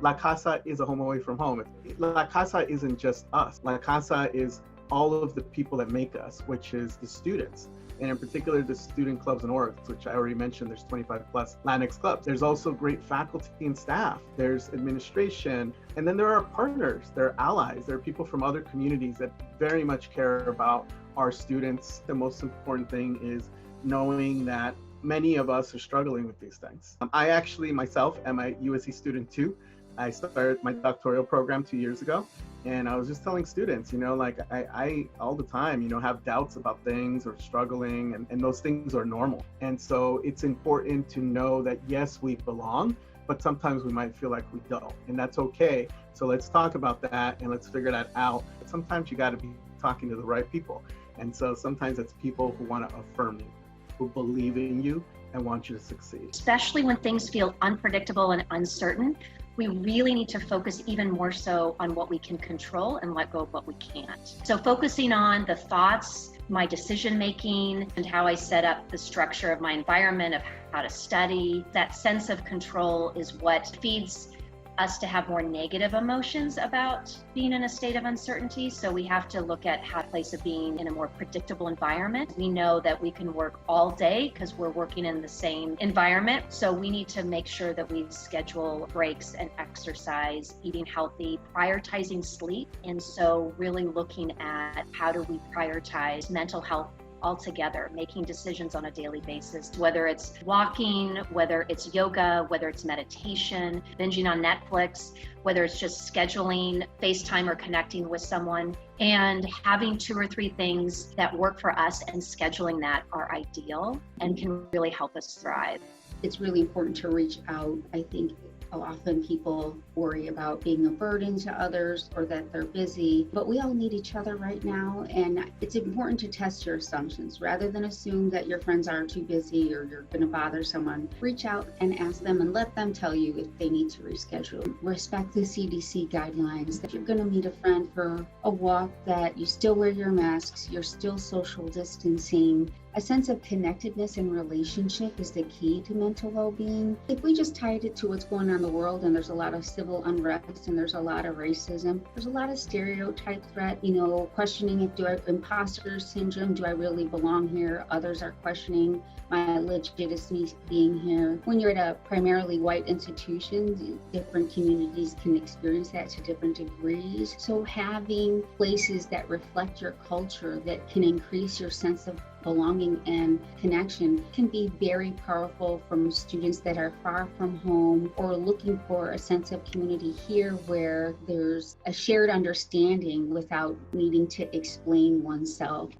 La Casa is a home away from home. La Casa isn't just us. La Casa is all of the people that make us, which is the students. And in particular, the student clubs and orgs, which I already mentioned, there's 25 plus Latinx clubs. There's also great faculty and staff. There's administration. And then there are partners, there are allies, there are people from other communities that very much care about our students. The most important thing is knowing that many of us are struggling with these things. I actually myself am a USC student too. I started my doctoral program 2 years ago. And I was just telling students, like I all the time, have doubts about things or struggling, and those things are normal. And so it's important to know that, yes, we belong, but sometimes we might feel like we don't, and that's okay. So let's talk about that and let's figure that out. Sometimes you got to be talking to the right people. And so sometimes it's people who want to affirm you, who believe in you and want you to succeed. Especially when things feel unpredictable and uncertain, we really need to focus even more so on what we can control and let go of what we can't. So focusing on the thoughts, my decision making, and how I set up the structure of my environment, of how to study, that sense of control is what feeds us to have more negative emotions about being in a state of uncertainty. So we have to look at how to place of being in a more predictable environment. We know that we can work all day because we're working in the same environment. So we need to make sure that we schedule breaks and exercise, eating healthy, prioritizing sleep. And so really looking at how do we prioritize mental health altogether, making decisions on a daily basis, whether it's walking, whether it's yoga, whether it's meditation, binging on Netflix, whether it's just scheduling FaceTime or connecting with someone, and having 2 or 3 things that work for us and scheduling that are ideal and can really help us thrive. It's really important to reach out. I think often people worry about being a burden to others or that they're busy, but we all need each other right now. And it's important to test your assumptions rather than assume that your friends are too busy or you're going to bother someone. Reach out and ask them and let them tell you if they need to reschedule. Respect the CDC guidelines. If you're going to meet a friend for a walk, that you still wear your masks, you're still social distancing. A sense of connectedness and relationship is the key to mental well-being. If we just tied it to what's going on in the world, and there's a lot of civil unrest and there's a lot of racism, there's a lot of stereotype threat, questioning if imposter syndrome, do I really belong here? Others are questioning my legitimacy being here. When you're at a primarily white institution, different communities can experience that to different degrees. So having places that reflect your culture, that can increase your sense of belonging and connection, can be very powerful from students that are far from home or looking for a sense of community here where there's a shared understanding without needing to explain oneself.